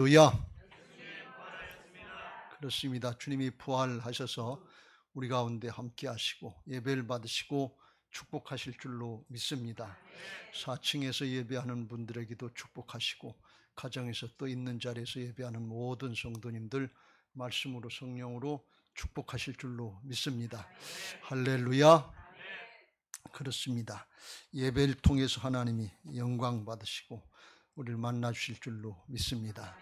할렐루야. 그렇습니다. 주님이 부활하셔서 우리 가운데 함께 하시고 예배를 받으시고 축복하실 줄로 믿습니다. 4층에서 예배하는 분들에게도 축복하시고 가정에서 또 있는 자리에서 예배하는 모든 성도님들 말씀으로 성령으로 축복하실 줄로 믿습니다. 할렐루야. 그렇습니다. 예배를 통해서 하나님이 영광 받으시고 우리를 만나 주실 줄로 믿습니다.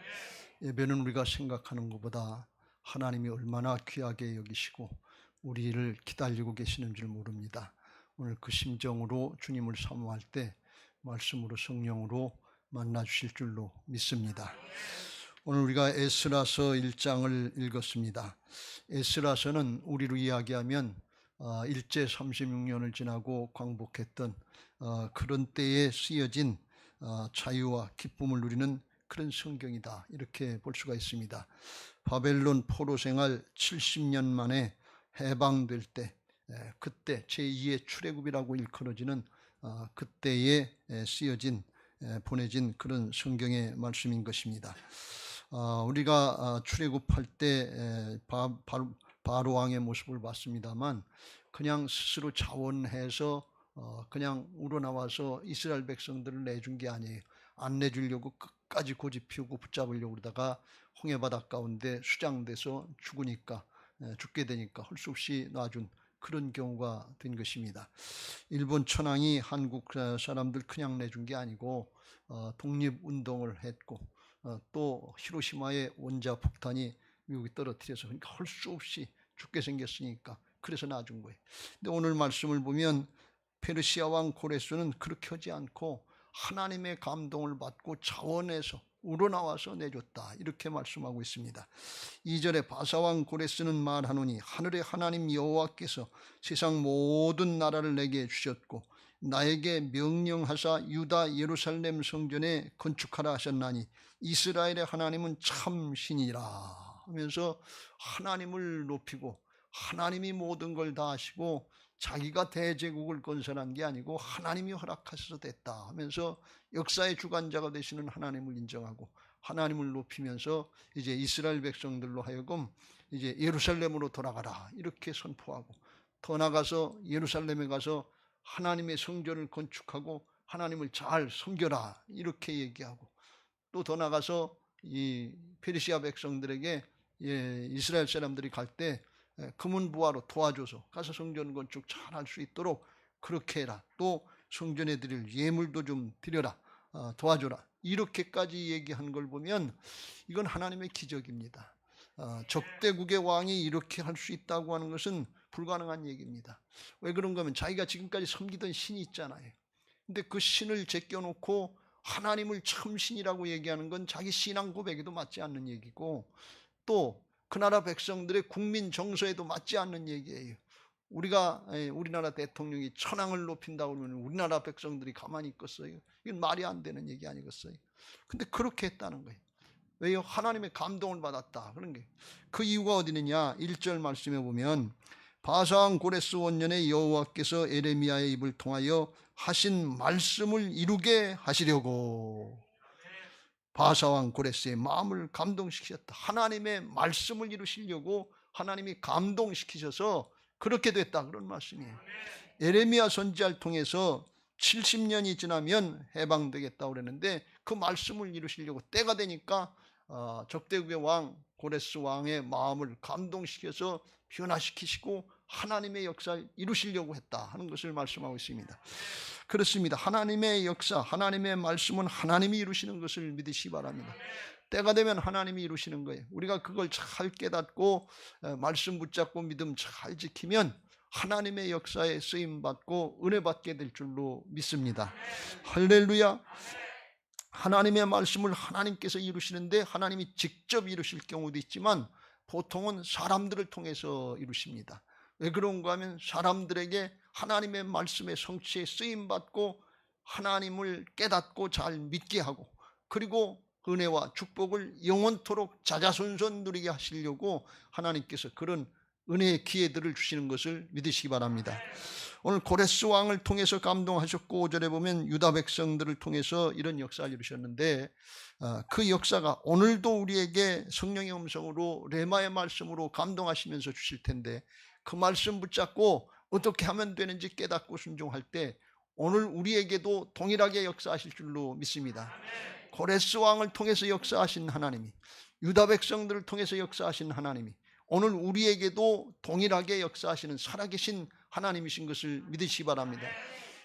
예배는 우리가 생각하는 것보다 하나님이 얼마나 귀하게 여기시고 우리를 기다리고 계시는 줄 모릅니다. 오늘 그 심정으로 주님을 사모할 때 말씀으로 성령으로 만나 주실 줄로 믿습니다. 오늘 우리가 에스라서 1장을 읽었습니다. 에스라서는 우리로 이야기하면 일제 36년을 지나고 광복했던 그런 때에 쓰여진 자유와 기쁨을 누리는 그런 성경이다, 이렇게 볼 수가 있습니다. 바벨론 포로 생활 70년 만에 해방될 때, 그때 제2의 출애굽이라고 일컬어지는 그때에 쓰여진 보내진 그런 성경의 말씀인 것입니다. 우리가 출애굽할 때 바로 왕의 모습을 봤습니다만 그냥 스스로 자원해서 그냥 우러나와서 이스라엘 백성들을 내준 게 아니에요. 안 내주려고 끝까지 고집 피우고 붙잡으려고 그러다가 홍해바다 가운데 수장돼서 죽게 되니까 할 수 없이 놔준 그런 경우가 된 것입니다. 일본 천황이 한국 사람들 그냥 내준 게 아니고 독립운동을 했고 또 히로시마의 원자 폭탄이 미국이 떨어뜨려서 그러니까 할 수 없이 죽게 생겼으니까 그래서 놔준 거예요. 근데 오늘 말씀을 보면 페르시아 왕 고레스는 그렇게 하지 않고 하나님의 감동을 받고 자원해서 우러나와서 내줬다, 이렇게 말씀하고 있습니다. 2절에 바사왕 고레스는 말하노니 하늘의 하나님 여호와께서 세상 모든 나라를 내게 주셨고 나에게 명령하사 유다 예루살렘 성전에 건축하라 하셨나니 이스라엘의 하나님은 참 신이라 하면서 하나님을 높이고 하나님이 모든 걸 다 하시고 자기가 대제국을 건설한 게 아니고 하나님이 허락하셔서 됐다 하면서 역사의 주관자가 되시는 하나님을 인정하고 하나님을 높이면서 이제 이스라엘 백성들로 하여금 이제 예루살렘으로 돌아가라, 이렇게 선포하고 더 나가서 예루살렘에 가서 하나님의 성전을 건축하고 하나님을 잘 섬겨라, 이렇게 얘기하고 또 더 나가서 이 페르시아 백성들에게 이스라엘 사람들이 갈 때 금은부화로 도와줘서 가서 성전 건축 잘 할 수 있도록 그렇게 해라, 또 성전에 드릴 예물도 좀 드려라, 도와줘라, 이렇게까지 얘기한 걸 보면 이건 하나님의 기적입니다. 적대국의 왕이 이렇게 할 수 있다고 하는 것은 불가능한 얘기입니다. 왜 그런가 하면 자기가 지금까지 섬기던 신이 있잖아요. 근데 그 신을 제껴놓고 하나님을 참 신이라고 얘기하는 건 자기 신앙 고백에도 맞지 않는 얘기고 또 그 나라 백성들의 국민 정서에도 맞지 않는 얘기예요. 우리나라 대통령이 천황을 높인다고 그러면 우리나라 백성들이 가만히 있겠어요? 이건 말이 안 되는 얘기 아니겠어요? 근데 그렇게 했다는 거예요. 왜요? 하나님의 감동을 받았다, 그런 게. 그 이유가 어디 있느냐? 1절 말씀에 보면 바사왕 고레스 원년에 여호와께서 에레미야의 입을 통하여 하신 말씀을 이루게 하시려고 바사왕 고레스의 마음을 감동시키셨다. 하나님의 말씀을 이루시려고 하나님이 감동시키셔서 그렇게 됐다, 그런 말씀이에요. 에레미야 선지자를 통해서 70년이 지나면 해방되겠다고 그랬는데 그 말씀을 이루시려고 때가 되니까 적대국의 왕 고레스 왕의 마음을 감동시켜서 변화시키시고 하나님의 역사를 이루시려고 했다 하는 것을 말씀하고 있습니다. 그렇습니다. 하나님의 역사, 하나님의 말씀은 하나님이 이루시는 것을 믿으시기 바랍니다. 때가 되면 하나님이 이루시는 거예요. 우리가 그걸 잘 깨닫고 말씀 붙잡고 믿음 잘 지키면 하나님의 역사에 쓰임받고 은혜 받게 될 줄로 믿습니다. 할렐루야. 하나님의 말씀을 하나님께서 이루시는데 하나님이 직접 이루실 경우도 있지만 보통은 사람들을 통해서 이루십니다. 왜 그런가 하면 사람들에게 하나님의 말씀의 성취에 쓰임받고 하나님을 깨닫고 잘 믿게 하고 그리고 은혜와 축복을 영원토록 자자손손 누리게 하시려고 하나님께서 그런 은혜의 기회들을 주시는 것을 믿으시기 바랍니다. 오늘 고레스 왕을 통해서 감동하셨고 5절에 보면 유다 백성들을 통해서 이런 역사를 이루셨는데 그 역사가 오늘도 우리에게 성령의 음성으로 레마의 말씀으로 감동하시면서 주실 텐데 그 말씀 붙잡고 어떻게 하면 되는지 깨닫고 순종할 때 오늘 우리에게도 동일하게 역사하실 줄로 믿습니다. 고레스 왕을 통해서 역사하신 하나님이 유다 백성들을 통해서 역사하신 하나님이 오늘 우리에게도 동일하게 역사하시는 살아계신 하나님이신 것을 믿으시기 바랍니다.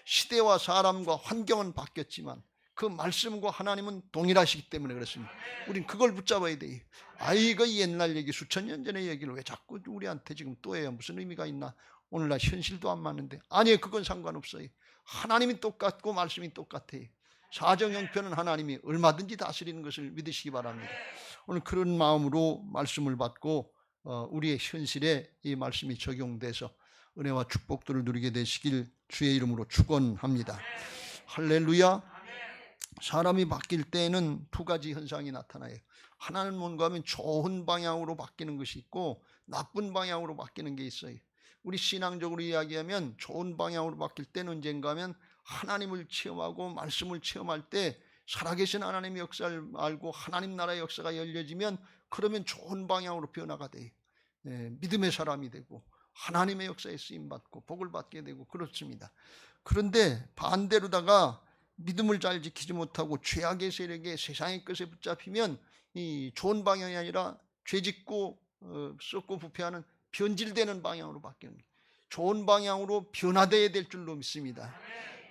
시대와 사람과 환경은 바뀌었지만 그 말씀과 하나님은 동일하시기 때문에 그렇습니다. 우린 그걸 붙잡아야 돼요. 이거 옛날 얘기 수천 년 전의 얘기를 왜 자꾸 우리한테 지금 또 해요? 무슨 의미가 있나? 오늘날 현실도 안 맞는데. 아니에요. 그건 상관없어요. 하나님이 똑같고 말씀이 똑같아요. 사정 형편은 하나님이 얼마든지 다스리는 것을 믿으시기 바랍니다. 오늘 그런 마음으로 말씀을 받고 우리의 현실에 이 말씀이 적용돼서 은혜와 축복들을 누리게 되시길 주의 이름으로 축원합니다. 할렐루야. 사람이 바뀔 때에는 두 가지 현상이 나타나요. 하나는 뭔가 하면 좋은 방향으로 바뀌는 것이 있고 나쁜 방향으로 바뀌는 게 있어요. 우리 신앙적으로 이야기하면 좋은 방향으로 바뀔 때는 언젠가 하면 하나님을 체험하고 말씀을 체험할 때 살아계신 하나님의 역사를 알고 하나님 나라의 역사가 열려지면 그러면 좋은 방향으로 변화가 돼요. 믿음의 사람이 되고 하나님의 역사에 쓰임받고 복을 받게 되고 그렇습니다. 그런데 반대로다가 믿음을 잘 지키지 못하고 죄악의 세력에 세상의 것에 붙잡히면 이 좋은 방향이 아니라 죄짓고 썩고 부패하는 변질되는 방향으로 바뀌는 거예요. 좋은 방향으로 변화되어야 될 줄로 믿습니다.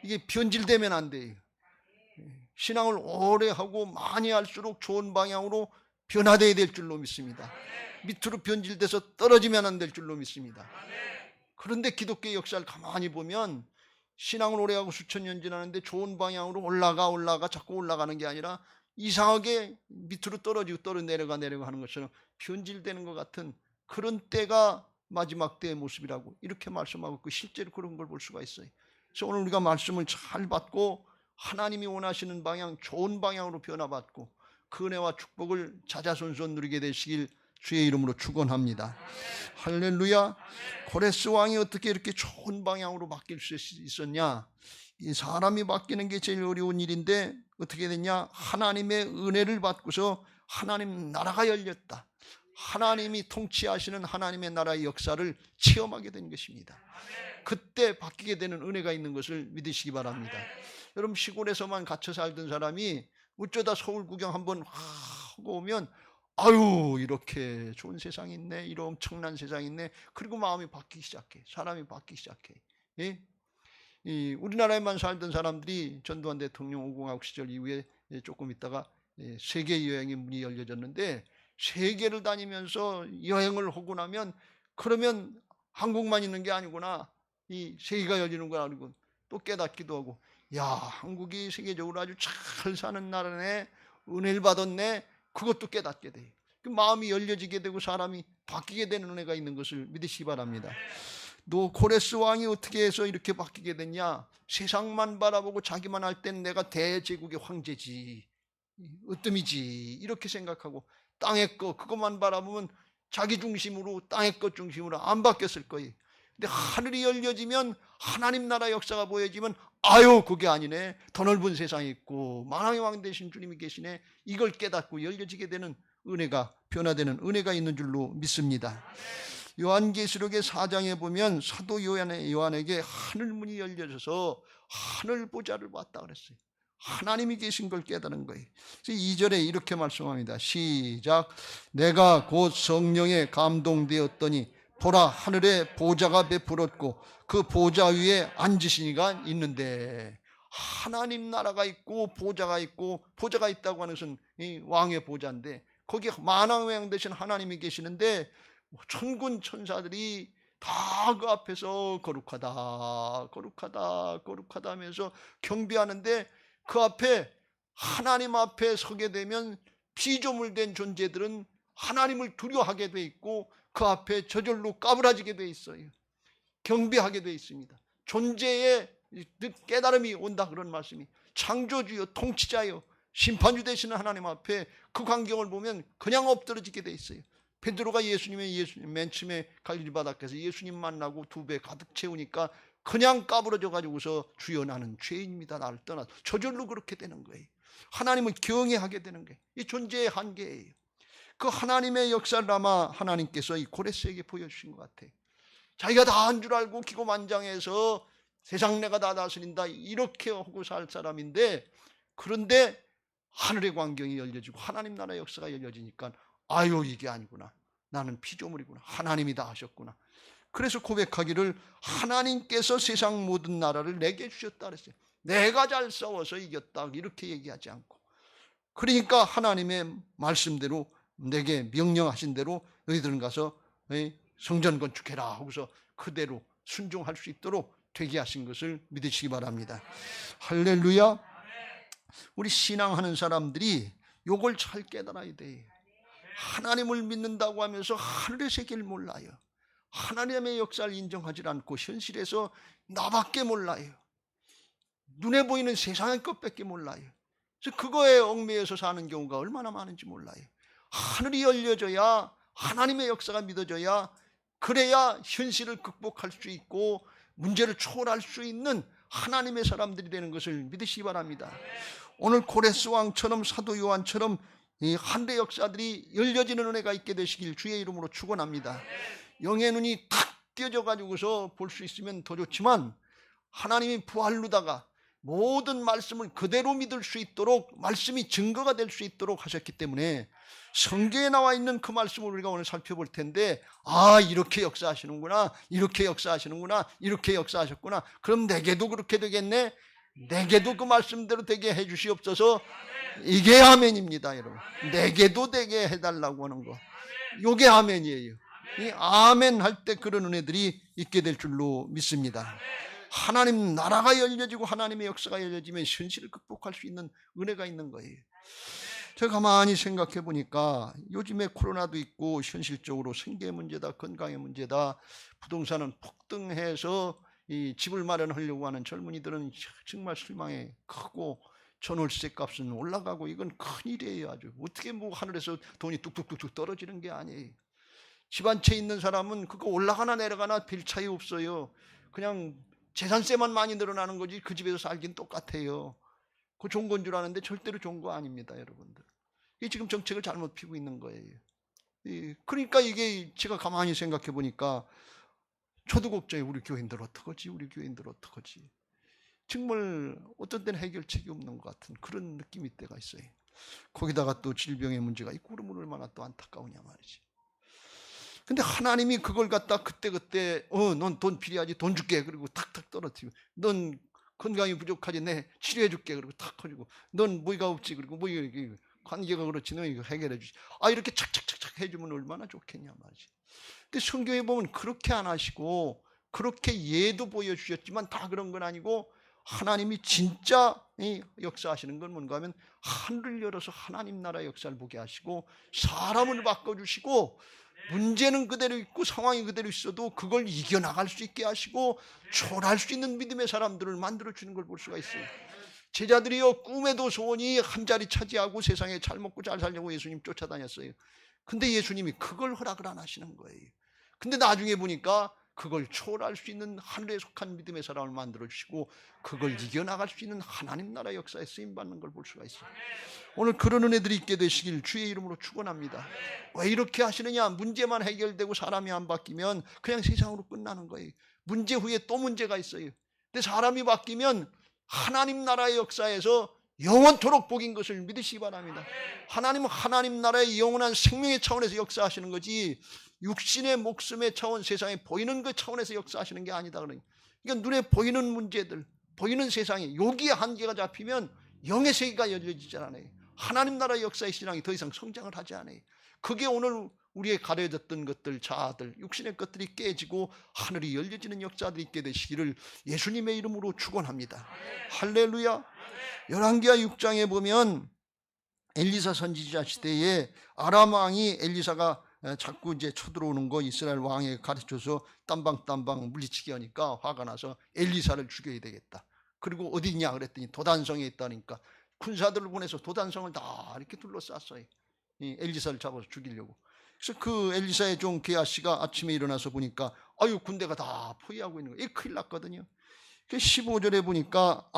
이게 변질되면 안 돼요. 신앙을 오래 하고 많이 할수록 좋은 방향으로 변화되어야 될 줄로 믿습니다. 밑으로 변질돼서 떨어지면 안 될 줄로 믿습니다. 그런데 기독교의 역사를 가만히 보면 신앙을 오래 하고 수천 년 지나는데 좋은 방향으로 올라가 자꾸 올라가는 게 아니라 이상하게 밑으로 떨어지고 내려가 하는 것처럼 변질되는 것 같은 그런 때가 마지막 때의 모습이라고 이렇게 말씀하고 실제로 그런 걸 볼 수가 있어요. 그래서 오늘 우리가 말씀을 잘 받고 하나님이 원하시는 방향, 좋은 방향으로 변화받고 그 은혜와 축복을 자자손손 누리게 되시길 주의 이름으로 축원합니다. 할렐루야. 고레스 왕이 어떻게 이렇게 좋은 방향으로 바뀔 수 있었냐? 이 사람이 바뀌는 게 제일 어려운 일인데 어떻게 됐냐? 하나님의 은혜를 받고서 하나님 나라가 열렸다. 하나님이 통치하시는 하나님의 나라의 역사를 체험하게 된 것입니다. 그때 바뀌게 되는 은혜가 있는 것을 믿으시기 바랍니다. 여러분 시골에서만 갇혀 살던 사람이 어쩌다 서울 구경 한번 하고 오면 아유 이렇게 좋은 세상이 있네, 이런 엄청난 세상이 있네. 그리고 마음이 바뀌기 시작해. 사람이 바뀌기 시작해. 예? 이 우리나라에만 살던 사람들이 전두환 대통령 5공화국 시절 이후에 조금 있다가 세계 여행의 문이 열려졌는데 세계를 다니면서 여행을 하고 나면 그러면 한국만 있는 게 아니구나, 이 세계가 열리는 거 아니고 또 깨닫기도 하고 야 한국이 세계적으로 아주 잘 사는 나라네, 은혜를 받았네. 그것도 깨닫게 돼요. 그 마음이 열려지게 되고 사람이 바뀌게 되는 은혜가 있는 것을 믿으시기 바랍니다. 또 고레스 왕이 어떻게 해서 이렇게 바뀌게 됐냐? 세상만 바라보고 자기만 할 땐 내가 대제국의 황제지, 으뜸이지 이렇게 생각하고 땅의 것 그것만 바라보면 자기 중심으로 땅의 것 중심으로 안 바뀌었을 거예요. 근데 하늘이 열려지면 하나님 나라 역사가 보여지면 아유 그게 아니네, 더 넓은 세상이 있고 만왕의 왕 되신 주님이 계시네, 이걸 깨닫고 열려지게 되는 은혜가, 변화되는 은혜가 있는 줄로 믿습니다. 요한계시록의 4장에 보면 사도 요한에게 하늘문이 열려져서 하늘 보좌를 봤다 그랬어요. 하나님이 계신 걸 깨달은 거예요. 2절에 이렇게 말씀합니다. 시작. 내가 곧 성령에 감동되었더니 보라 하늘에 보좌가 베풀었고 그 보좌 위에 앉으신 이가 있는데, 하나님 나라가 있고 보좌가 있고, 보좌가 있다고 하는 것은 이 왕의 보좌인데 거기에 만왕의 왕 되신 하나님이 계시는데 천군 천사들이 다 그 앞에서 거룩하다 거룩하다 거룩하다 하면서 경배하는데 그 앞에 하나님 앞에 서게 되면 피조물된 존재들은 하나님을 두려워하게 돼 있고 그 앞에 저절로 까부라지게 돼 있어요. 경배하게 돼 있습니다. 존재의 깨달음이 온다 그런 말씀이, 창조주요 통치자요 심판주 되시는 하나님 앞에 그 광경을 보면 그냥 엎드러지게 돼 있어요. 베드로가 예수님 맨 처음에 갈릴리 바닷가에서 예수님 만나고 두 배 가득 채우니까 그냥 까부러져 가지고서 주여 나는 죄인입니다. 나를 떠나. 저절로 그렇게 되는 거예요. 하나님을 경외하게 되는 거예요. 이 존재의 한계예요. 그 하나님의 역사를 아마 하나님께서 이 고레스에게 보여주신 것 같아요. 자기가 다 한 줄 알고 기고만장해서 세상 내가 다 다스린다 이렇게 하고 살 사람인데, 그런데 하늘의 광경이 열려지고 하나님 나라의 역사가 열려지니까 아유 이게 아니구나. 나는 피조물이구나. 하나님이 다 하셨구나. 그래서 고백하기를 하나님께서 세상 모든 나라를 내게 주셨다 그랬어요. 내가 잘 싸워서 이겼다 이렇게 얘기하지 않고, 그러니까 하나님의 말씀대로 내게 명령하신 대로 너희들은 가서 성전 건축해라 하고서 그대로 순종할 수 있도록 되게 하신 것을 믿으시기 바랍니다. 할렐루야. 우리 신앙하는 사람들이 요걸 잘 깨달아야 돼. 하나님을 믿는다고 하면서 하늘의 세계를 몰라요. 하나님의 역사를 인정하지 않고 현실에서 나밖에 몰라요. 눈에 보이는 세상의 것밖에 몰라요. 그래서 그거에 얽매여서 사는 경우가 얼마나 많은지 몰라요. 하늘이 열려져야, 하나님의 역사가 믿어져야, 그래야 현실을 극복할 수 있고 문제를 초월할 수 있는 하나님의 사람들이 되는 것을 믿으시기 바랍니다. 오늘 고레스 왕처럼 사도 요한처럼 이 하늘의 역사들이 열려지는 은혜가 있게 되시길 주의 이름으로 축원합니다. 영의 눈이 탁 띄어져 가지고서 볼 수 있으면 더 좋지만, 하나님이 부활로다가 모든 말씀을 그대로 믿을 수 있도록, 말씀이 증거가 될 수 있도록 하셨기 때문에 성경에 나와 있는 그 말씀을 우리가 오늘 살펴볼 텐데, 아 이렇게 역사하시는구나, 이렇게 역사하시는구나, 이렇게 역사하셨구나. 그럼 내게도 그렇게 되겠네, 내게도 그 말씀대로 되게 해주시옵소서. 이게 아멘입니다. 여러분, 내게도 되게 해달라고 하는 거, 이게 아멘이에요. 이 아멘 할 때 그런 은혜들이 있게 될 줄로 믿습니다. 하나님 나라가 열려지고 하나님의 역사가 열려지면 현실을 극복할 수 있는 은혜가 있는 거예요. 제가 가만히 생각해 보니까 요즘에 코로나도 있고 현실적으로 생계 문제다, 건강의 문제다, 부동산은 폭등해서 이 집을 마련하려고 하는 젊은이들은 정말 실망이 크고, 전월세 값은 올라가고, 이건 큰일이에요. 아주 어떻게 뭐 하늘에서 돈이 뚝뚝뚝뚝 떨어지는 게 아니에요. 집 한 채 있는 사람은 그거 올라가나 내려가나 별 차이 없어요. 그냥 재산세만 많이 늘어나는 거지 그 집에서 살긴 똑같아요. 그 좋은 건 줄 아는데 절대로 좋은 거 아닙니다, 여러분들. 이게 지금 정책을 잘못 피고 있는 거예요. 그러니까 이게 제가 가만히 생각해 보니까 저도 걱정해요. 우리 교인들 어떡하지? 우리 교인들 어떡하지? 정말 어떤 때는 해결책이 없는 것 같은 그런 느낌이 때가 있어요. 거기다가 또 질병의 문제가 있고 그러면 얼마나 또 안타까우냐 말이지. 근데 하나님이 그걸 갖다 그때그때 넌 돈 필요하지, 돈 줄게, 그리고 탁탁 떨어뜨리고, 넌 건강이 부족하지, 내 치료해 줄게, 그리고 탁 커지고, 넌 뭐가 없지, 그리고 뭐 이게 관계가 그렇지, 너 이거 해결해 주지. 아 이렇게 착착착착 해주면 얼마나 좋겠냐 말이지. 근데 성경에 보면 그렇게 안 하시고, 그렇게 예도 보여주셨지만 다 그런 건 아니고, 하나님이 진짜 역사하시는 건 뭔가 하면 하늘을 열어서 하나님 나라의 역사를 보게 하시고, 사람을 바꿔주시고, 문제는 그대로 있고 상황이 그대로 있어도 그걸 이겨나갈 수 있게 하시고 초월할 수 있는 믿음의 사람들을 만들어주는 걸 볼 수가 있어요. 제자들이요, 꿈에도 소원이 한 자리 차지하고 세상에 잘 먹고 잘 살려고 예수님 쫓아다녔어요. 근데 예수님이 그걸 허락을 안 하시는 거예요. 근데 나중에 보니까 그걸 초월할 수 있는 하늘에 속한 믿음의 사람을 만들어주시고 그걸 이겨나갈 수 있는 하나님 나라 역사에 쓰임받는 걸 볼 수가 있어요. 오늘 그런 은혜들이 있게 되시길 주의 이름으로 축원합니다. 왜 이렇게 하시느냐? 문제만 해결되고 사람이 안 바뀌면 그냥 세상으로 끝나는 거예요. 문제 후에 또 문제가 있어요. 근데 사람이 바뀌면 하나님 나라의 역사에서 영원토록 복인 것을 믿으시기 바랍니다. 하나님은 하나님 나라의 영원한 생명의 차원에서 역사하시는 거지 육신의 목숨의 차원, 세상에 보이는 그 차원에서 역사하시는 게 아니다. 그러니까 눈에 보이는 문제들, 보이는 세상에 여기에 한계가 잡히면 영의 세계가 열려지지 않아요. 하나님 나라의 역사의 신앙이 더 이상 성장을 하지 않아요. 그게 오늘 우리의 가려졌던 것들, 자아들, 육신의 것들이 깨지고 하늘이 열려지는 역사들이 있게 되시기를 예수님의 이름으로 축원합니다. 할렐루야. 열왕기하 6장에 보면 엘리사 선지자 시대에 아람 왕이 엘리사가 자꾸 이제 쳐들어오는 거 이스라엘 왕에게 가르쳐서 땀방땀방 물리치게 하니까 화가 나서 엘리사를 죽여야 되겠다. 그리고 어디 있냐 그랬더니 도단성에 있다니까 군사들을 보내서 도단성을 다 이렇게 둘러쌌어요. 이 엘리사를 잡아서 죽이려고. 그래서 그 엘리사의 종 게하시가 아침에 일어나서 보니까 아유 군대가 다 포위하고 있는 거예요. 큰일 났거든요. 15절에 보니까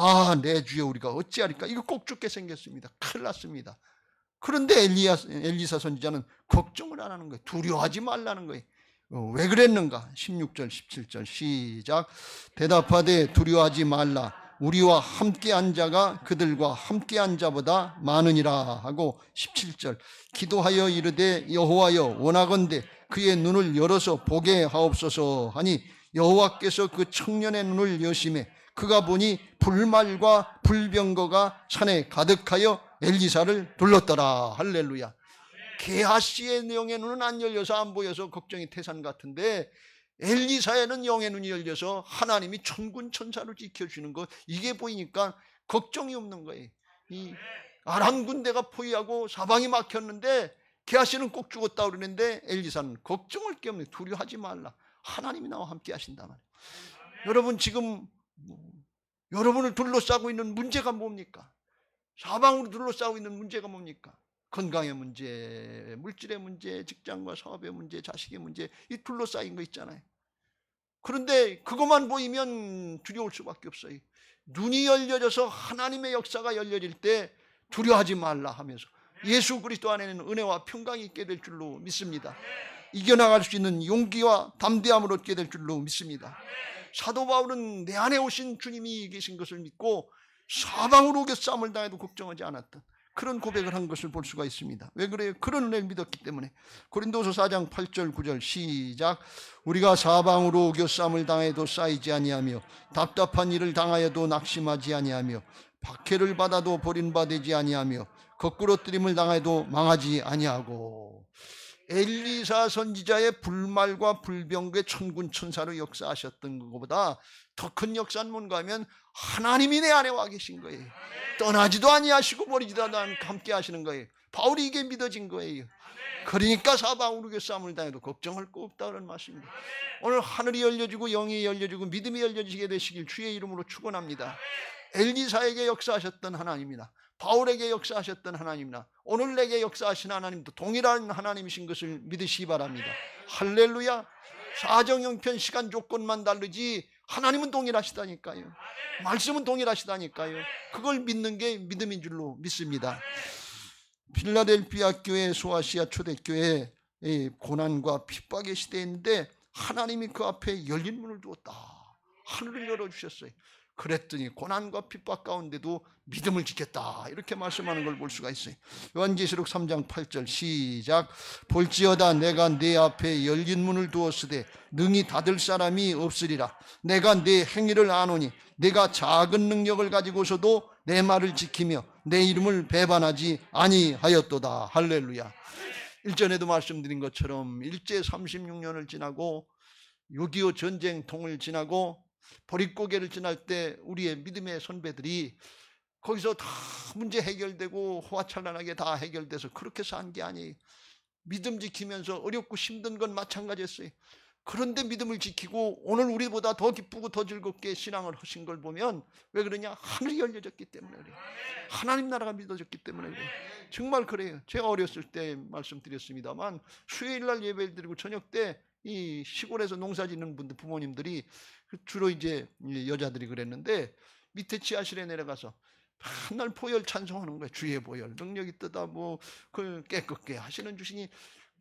내 주여 우리가 어찌하리까, 이거 꼭 죽게 생겼습니다. 큰일 났습니다. 그런데 엘리사 선지자는 걱정을 안 하는 거예요. 두려워하지 말라는 거예요. 왜 그랬는가? 16절 17절 시작. 대답하되 두려워하지 말라. 우리와 함께한 자가 그들과 함께한 자보다 많으니라 하고 17절 기도하여 이르되 여호와여 원하건대 그의 눈을 열어서 보게 하옵소서 하니 여호와께서 그 청년의 눈을 여심해 그가 보니 불말과 불병거가 산에 가득하여 엘리사를 둘렀더라. 할렐루야. 게하시의 영의 눈은 안 열려서 안 보여서 걱정이 태산 같은데 엘리사에는 영의 눈이 열려서 하나님이 천군 천사를 지켜주는 것, 이게 보이니까 걱정이 없는 거예요. 이 아람 군대가 포위하고 사방이 막혔는데 게하시는 꼭 죽었다 그러는데 엘리사는 걱정할 게 없는, 두려워하지 말라. 하나님이 나와 함께 하신단 말이에요. 여러분 지금 여러분을 둘러싸고 있는 문제가 뭡니까? 사방으로 둘러싸고 있는 문제가 뭡니까? 건강의 문제, 물질의 문제, 직장과 사업의 문제, 자식의 문제, 이 둘러싸인 거 있잖아요. 그런데 그것만 보이면 두려울 수밖에 없어요. 눈이 열려져서 하나님의 역사가 열려질 때 두려워하지 말라 하면서 예수 그리스도 안에는 은혜와 평강이 있게 될 줄로 믿습니다. 이겨나갈 수 있는 용기와 담대함을 얻게 될 줄로 믿습니다. 사도 바울은 내 안에 오신 주님이 계신 것을 믿고 사방으로 우겨 싸움을 당해도 걱정하지 않았던 그런 고백을 한 것을 볼 수가 있습니다. 왜 그래요? 그런 은혜를 믿었기 때문에. 고린도서 4장 8절 9절 시작. 우리가 사방으로 우겨 싸움을 당해도 쌓이지 아니하며 답답한 일을 당하여도 낙심하지 아니하며 박해를 받아도 버림받지 아니하며 거꾸로뜨림을 당해도 망하지 아니하고. 엘리사 선지자의 불말과 불병거의 천군 천사로 역사하셨던 것보다 더 큰 역사는 뭔가 하면 하나님이 내 안에 와 계신 거예요. 떠나지도 아니하시고 버리지도 않고 함께 하시는 거예요. 바울이 이게 믿어진 거예요. 그러니까 사방으로 싸움을 당해도 걱정할 거 없다는 말씀입니다. 오늘 하늘이 열려지고 영이 열려지고 믿음이 열려지게 되시길 주의 이름으로 축원합니다. 엘리사에게 역사하셨던 하나님이나 바울에게 역사하셨던 하나님이나 오늘 내게 역사하신 하나님도 동일한 하나님이신 것을 믿으시기 바랍니다. 할렐루야. 사정형편 시간 조건만 다르지 하나님은 동일하시다니까요. 말씀은 동일하시다니까요. 그걸 믿는 게 믿음인 줄로 믿습니다. 필라델피아 교회 소아시아 초대교회 고난과 핍박의 시대인데 하나님이 그 앞에 열린 문을 두었다. 하늘을 열어주셨어요. 그랬더니 고난과 핍박 가운데도 믿음을 지켰다. 이렇게 말씀하는 걸 볼 수가 있어요. 요한계시록 3장 8절 시작. 볼지어다 내가 네 앞에 열린 문을 두었으되 능히 닫을 사람이 없으리라. 내가 네 행위를 아노니 내가 작은 능력을 가지고서도 내 말을 지키며 내 이름을 배반하지 아니하였도다. 할렐루야. 일전에도 말씀드린 것처럼 일제 36년을 지나고 6.25 전쟁통을 지나고 보릿고개를 지날 때 우리의 믿음의 선배들이 거기서 다 문제 해결되고 호화찬란하게 다 해결돼서 그렇게 산 게 아니에요. 믿음 지키면서 어렵고 힘든 건 마찬가지였어요. 그런데 믿음을 지키고 오늘 우리보다 더 기쁘고 더 즐겁게 신앙을 하신 걸 보면 왜 그러냐? 하늘이 열려졌기 때문에 그래요. 하나님 나라가 믿어졌기 때문에 그래요. 정말 그래요. 제가 어렸을 때 말씀드렸습니다만 수요일날 예배를 드리고 저녁 때 이 시골에서 농사 짓는 분들 부모님들이 주로 이제 여자들이 그랬는데 밑에 지하실에 내려가서 맨날 보혈 찬송하는 거예요. 주의 보혈 능력이 뜨다 뭐 그 깨끗게 하시는 주시니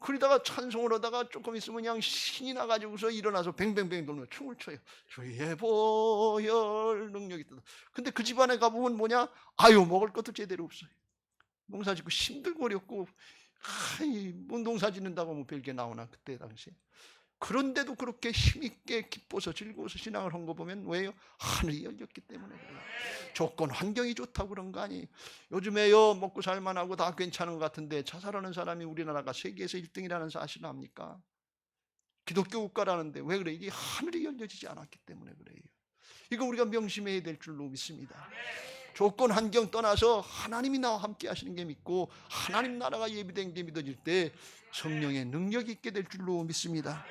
그러다가 찬송을 하다가 조금 있으면 그냥 신이 나가지고서 일어나서 뱅뱅뱅 돌며 춤을 춰요. 주의 보혈 능력이 뜨다. 근데 그 집안에 가보면 뭐냐? 아유 먹을 것도 제대로 없어요. 농사 짓고 힘들고 어렵고 뭐 농사 짓는다고 뭐 별게 나오나 그때 당시에. 그런데도 그렇게 힘있게 기뻐서 즐거워서 신앙을 한 거 보면 왜요? 하늘이 열렸기 때문에 그래요. 조건 환경이 좋다고 그런 거 아니에요. 요즘에요 먹고 살만하고 다 괜찮은 것 같은데 자살하는 사람이 우리나라가 세계에서 1등이라는 사실을 압니까? 기독교 국가라는데 왜 그래? 이게 하늘이 열려지지 않았기 때문에 그래요. 이거 우리가 명심해야 될 줄로 믿습니다. 조건 환경 떠나서 하나님이 나와 함께 하시는 게 믿고 하나님 나라가 예비된 게 믿어질 때 성령의 능력이 있게 될 줄로 믿습니다.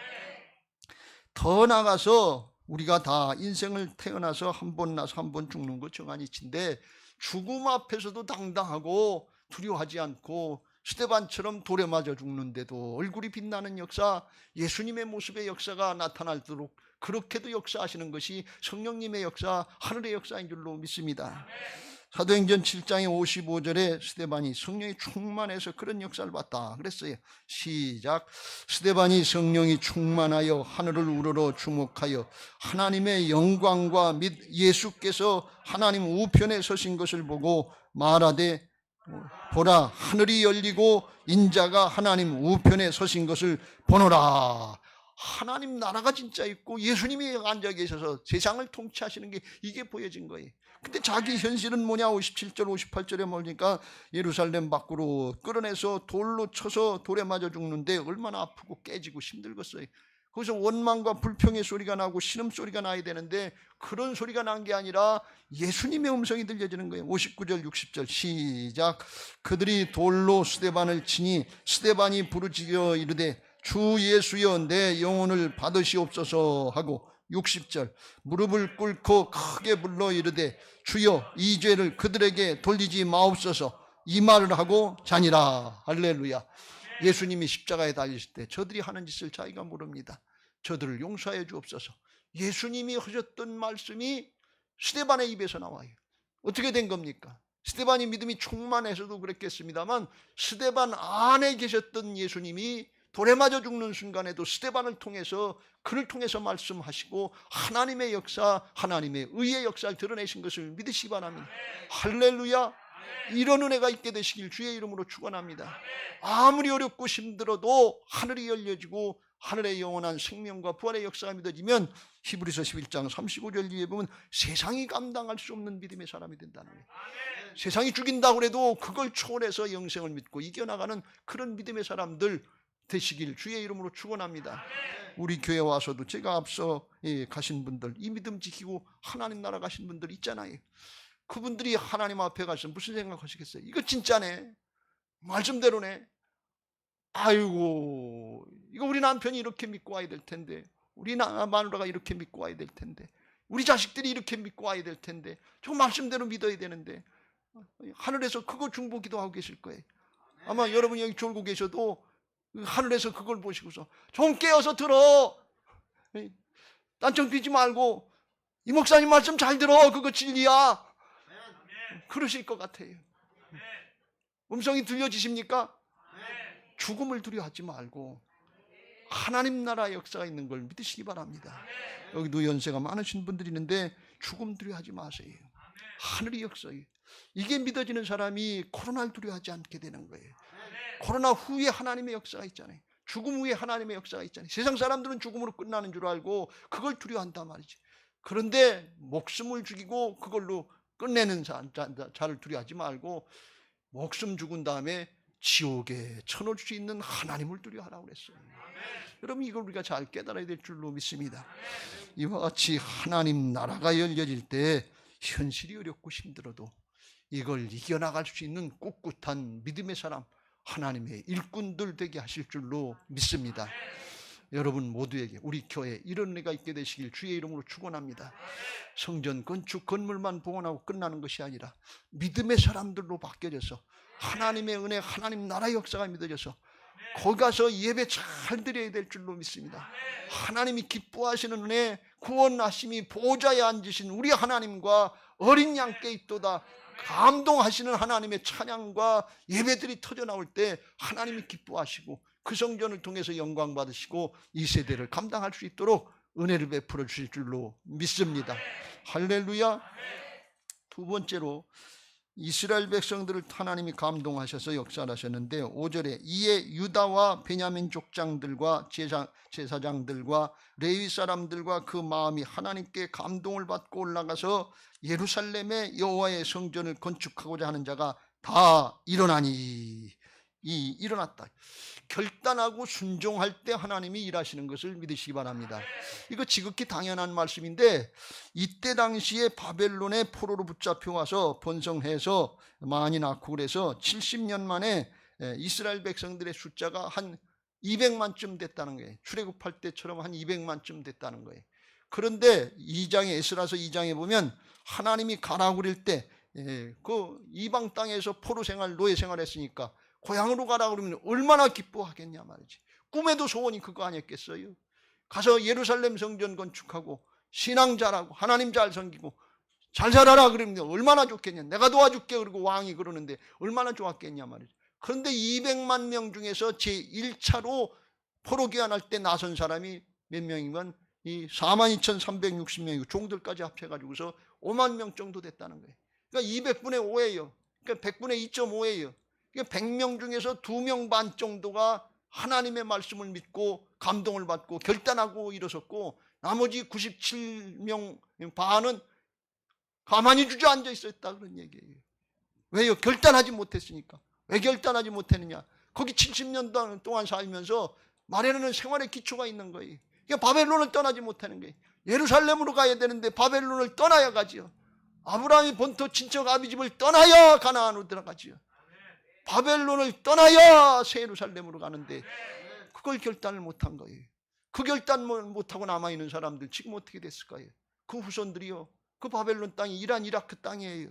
더 나아가서 우리가 다 인생을 태어나서 한 번 나서 한 번 죽는 거 정한이치인데 죽음 앞에서도 당당하고 두려워하지 않고 스데반처럼 돌에 맞아 죽는데도 얼굴이 빛나는 역사, 예수님의 모습의 역사가 나타날도록 그렇게도 역사하시는 것이 성령님의 역사, 하늘의 역사인 줄로 믿습니다. 사도행전 7장의 55절에 스데반이 성령이 충만해서 그런 역사를 봤다 그랬어요. 시작. 스데반이 성령이 충만하여 하늘을 우러러 주목하여 하나님의 영광과 및 예수께서 하나님 우편에 서신 것을 보고 말하되 보라, 하늘이 열리고 인자가 하나님 우편에 서신 것을 보노라. 하나님 나라가 진짜 있고 예수님이 앉아 계셔서 세상을 통치하시는 게 이게 보여진 거예요. 근데 자기 현실은 뭐냐? 57절 58절에 보니까 예루살렘 밖으로 끌어내서 돌로 쳐서 돌에 맞아 죽는데 얼마나 아프고 깨지고 힘들겠어요. 거기서 원망과 불평의 소리가 나고 신음소리가 나야 되는데 그런 소리가 난 게 아니라 예수님의 음성이 들려지는 거예요. 59절 60절 시작. 그들이 돌로 스데반을 치니 스데반이 부르짖어 이르되 주 예수여 내 영혼을 받으시옵소서 하고 60절 무릎을 꿇고 크게 불러 이르되 주여 이 죄를 그들에게 돌리지 마옵소서 이 말을 하고 자니라. 할렐루야. 예수님이 십자가에 달리실 때 저들이 하는 짓을 자기가 모릅니다. 저들을 용서해 주옵소서. 예수님이 하셨던 말씀이 스데반의 입에서 나와요. 어떻게 된 겁니까? 스데반이 믿음이 충만해서도 그랬겠습니다만 스데반 안에 계셨던 예수님이 돌에 맞아 죽는 순간에도 스데반을 통해서 그를 통해서 말씀하시고 하나님의 역사, 하나님의 의의 역사를 드러내신 것을 믿으시기 바랍니다. 할렐루야. 이런 은혜가 있게 되시길 주의 이름으로 축원합니다. 아무리 어렵고 힘들어도 하늘이 열려지고 하늘의 영원한 생명과 부활의 역사가 믿어지면 히브리서 11장 35절 뒤에 보면 세상이 감당할 수 없는 믿음의 사람이 된다는 거예요. 세상이 죽인다고 해도 그걸 초월해서 영생을 믿고 이겨나가는 그런 믿음의 사람들 되시길 주의 이름으로 축원합니다. 우리 교회 와서도 제가 앞서 가신 분들, 이 믿음 지키고 하나님 나라 가신 분들 있잖아요. 그분들이 하나님 앞에 가서 무슨 생각하시겠어요? 이거 진짜네, 말씀대로네, 아이고 이거 우리 남편이 이렇게 믿고 와야 될 텐데, 우리 마누라가 이렇게 믿고 와야 될 텐데, 우리 자식들이 이렇게 믿고 와야 될 텐데, 저 말씀대로 믿어야 되는데, 하늘에서 그거 중보기도 하고 계실 거예요. 아마 여러분 여기 졸고 계셔도 하늘에서 그걸 보시고서 좀 깨어서 들어, 딴청 피지 말고 이 목사님 말씀 잘 들어, 그거 진리야, 그러실 것 같아요. 음성이 들려지십니까? 죽음을 두려워하지 말고 하나님 나라 역사가 있는 걸 믿으시기 바랍니다. 여기도 연세가 많으신 분들이 있는데 죽음 두려워하지 마세요. 하늘의 역사, 이게 믿어지는 사람이 코로나를 두려워하지 않게 되는 거예요. 코로나 후에 하나님의 역사가 있잖아요. 죽음 후에 하나님의 역사가 있잖아요. 세상 사람들은 죽음으로 끝나는 줄 알고 그걸 두려워한단 말이지. 그런데 목숨을 죽이고 그걸로 끝내는 자를 두려워하지 말고 목숨 죽은 다음에 지옥에 쳐놓을 수 있는 하나님을 두려워하라고 그랬어요. 여러분 이걸 우리가 잘 깨달아야 될 줄로 믿습니다. 이와 같이 하나님 나라가 열려질 때 현실이 어렵고 힘들어도 이걸 이겨나갈 수 있는 꿋꿋한 믿음의 사람, 하나님의 일꾼들 되게 하실 줄로 믿습니다. 여러분 모두에게 우리 교회에 이런 은혜가 있게 되시길 주의 이름으로 축원합니다. 성전 건축 건물만 봉헌하고 끝나는 것이 아니라 믿음의 사람들로 바뀌어져서 하나님의 은혜, 하나님 나라의 역사가 믿어져서 거기 가서 예배 잘 드려야 될 줄로 믿습니다. 하나님이 기뻐하시는 은혜, 구원하심이 보좌에 앉으신 우리 하나님과 어린 양께 있도다 감동하시는 하나님의 찬양과 예배들이 터져나올 때 하나님이 기뻐하시고 그 성전을 통해서 영광 받으시고 이 세대를 감당할 수 있도록 은혜를 베풀어 주실 줄로 믿습니다. 할렐루야. 두 번째로 이스라엘 백성들을 하나님이 감동하셔서 역사를 하셨는데 5절에 이에 유다와 베냐민 족장들과 제사장들과 레위 사람들과 그 마음이 하나님께 감동을 받고 올라가서 예루살렘의 여호와의 성전을 건축하고자 하는 자가 다 일어나니. 일어났다. 결단하고 순종할 때 하나님이 일하시는 것을 믿으시기 바랍니다. 이거 지극히 당연한 말씀인데 이때 당시에 바벨론의 포로로 붙잡혀 와서 번성해서 많이 낳고 그래서 70년 만에 이스라엘 백성들의 숫자가 한 200만쯤 됐다는 거예요. 출애굽할 때처럼 한 200만쯤 됐다는 거예요. 그런데 에스라서 2장에 보면 하나님이 가라고 그럴 때 그 이방 땅에서 포로 생활, 노예 생활 했으니까 고향으로 가라 그러면 얼마나 기뻐하겠냐 말이지. 꿈에도 소원이 그거 아니었겠어요? 가서 예루살렘 성전 건축하고 신앙 잘하고 하나님 잘 섬기고 잘 살아라 그러면 얼마나 좋겠냐. 내가 도와줄게 그러고 왕이 그러는데 얼마나 좋았겠냐 말이지. 그런데 200만 명 중에서 제1차로 포로 귀환할 때 나선 사람이 몇 명이면 이 42,360명이고 종들까지 합쳐가지고서 5만 명 정도 됐다는 거예요. 그러니까 200분의 5예요. 그러니까 100분의 2.5예요. 그러니까 100명 중에서 2명 반 정도가 하나님의 말씀을 믿고 감동을 받고 결단하고 일어섰고 나머지 97명 반은 가만히 주저앉아 있었다 그런 얘기예요. 왜요? 결단하지 못했으니까. 왜 결단하지 못했느냐? 거기 70년 동안 살면서 마련하는 생활의 기초가 있는 거예요. 그러니까 바벨론을 떠나지 못하는 거예요. 예루살렘으로 가야 되는데 바벨론을 떠나야 가지요. 아브라함이 본토 친척 아비집을 떠나야 가나안으로 들어가지요. 바벨론을 떠나야 새 예루살렘으로 가는데 그걸 결단을 못한 거예요. 그 결단 못하고 남아있는 사람들 지금 어떻게 됐을까요? 그 후손들이요, 그 바벨론 땅이 이란 이라크 땅이에요.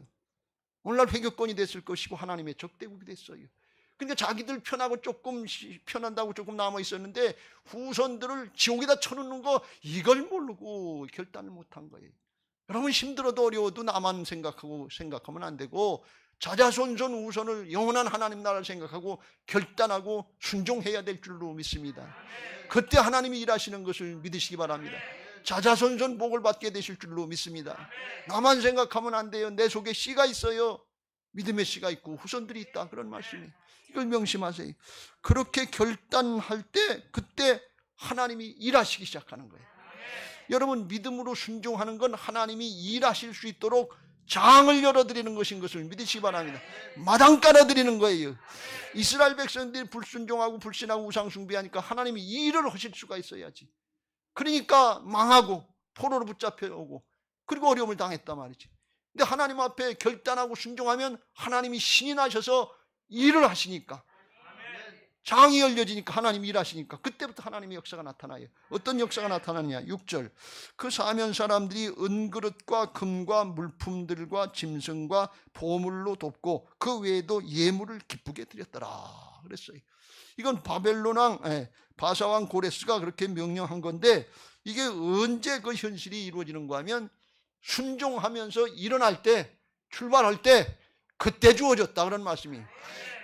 오늘날 회교권이 됐을 것이고 하나님의 적대국이 됐어요. 그러니까 자기들 편하고 조금 편한다고 조금 남아있었는데 후손들을 지옥에다 쳐놓는 거 이걸 모르고 결단을 못한 거예요. 여러분 힘들어도 어려워도 나만 생각하면 안 되고 자자손손 우손을 영원한 하나님 나라를 생각하고 결단하고 순종해야 될 줄로 믿습니다. 그때 하나님이 일하시는 것을 믿으시기 바랍니다. 자자손손 복을 받게 되실 줄로 믿습니다. 나만 생각하면 안 돼요. 내 속에 씨가 있어요. 믿음의 씨가 있고 후손들이 있다 그런 말씀이에요. 이걸 명심하세요. 그렇게 결단할 때 그때 하나님이 일하시기 시작하는 거예요. 여러분 믿음으로 순종하는 건 하나님이 일하실 수 있도록 장을 열어드리는 것인 것을 믿으시기 바랍니다. 마당 깔아드리는 거예요. 이스라엘 백성들이 불순종하고 불신하고 우상숭배하니까 하나님이 일을 하실 수가 있어야지. 그러니까 망하고 포로로 붙잡혀오고 그리고 어려움을 당했단 말이지. 근데 하나님 앞에 결단하고 순종하면 하나님이 신이 나셔서 일을 하시니까 장이 열려지니까 하나님이 일하시니까 그때부터 하나님의 역사가 나타나요. 어떤 역사가 나타나느냐. 6절 그 사면 사람들이 은그릇과 금과 물품들과 짐승과 보물로 돕고 그 외에도 예물을 기쁘게 드렸더라 그랬어요. 이건 바벨론 왕 바사왕 고레스가 그렇게 명령한 건데 이게 언제 그 현실이 이루어지는가 하면 순종하면서 일어날 때 출발할 때 그때 주어졌다 그런 말씀이에요.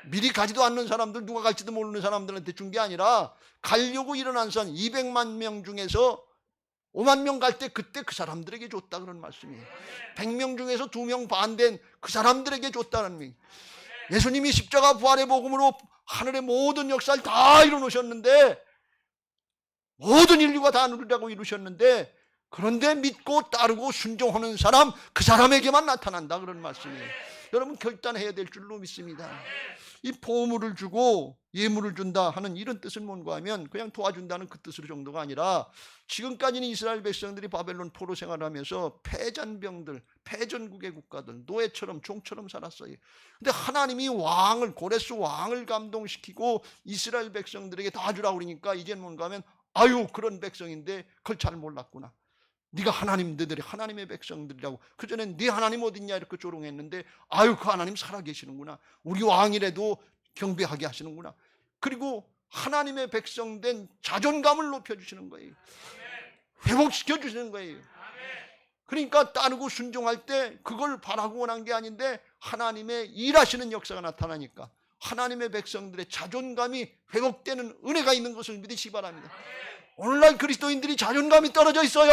미리 가지도 않는 사람들, 누가 갈지도 모르는 사람들한테 준 게 아니라 가려고 일어난 사람 200만 명 중에서 5만 명 갈 때 그때 그 사람들에게 줬다 그런 말씀이에요. 100명 중에서 2명 반된 그 사람들에게 줬다는 얘기예요. 예수님이 십자가 부활의 복음으로 하늘의 모든 역사를 다 이루셨는데 모든 인류가 다 누리라고 이루셨는데 그런데 믿고 따르고 순종하는 사람 그 사람에게만 나타난다 그런 말씀이에요. 여러분 결단해야 될 줄로 믿습니다. 이 보물을 주고 예물을 준다 하는 이런 뜻은 뭔가 하면 그냥 도와준다는 그 뜻으로 정도가 아니라 지금까지는 이스라엘 백성들이 바벨론 포로 생활하면서 패잔병들, 패전국의 국가들, 노예처럼 종처럼 살았어요. 근데 하나님이 왕을 고레스 왕을 감동시키고 이스라엘 백성들에게 다 주라고 그러니까 이제는 뭔가 하면 아유 그런 백성인데 그걸 잘 몰랐구나. 네가 하나님들이 하나님의 백성들이라고 그전엔 네 하나님 어딨냐 이렇게 조롱했는데 아유 그 하나님 살아계시는구나. 우리 왕이라도 경배하게 하시는구나. 그리고 하나님의 백성된 자존감을 높여주시는 거예요. 회복시켜주시는 거예요. 그러니까 따르고 순종할 때 그걸 바라고 원한 게 아닌데 하나님의 일하시는 역사가 나타나니까 하나님의 백성들의 자존감이 회복되는 은혜가 있는 것을 믿으시기 바랍니다. 오늘날 그리스도인들이 자존감이 떨어져 있어요.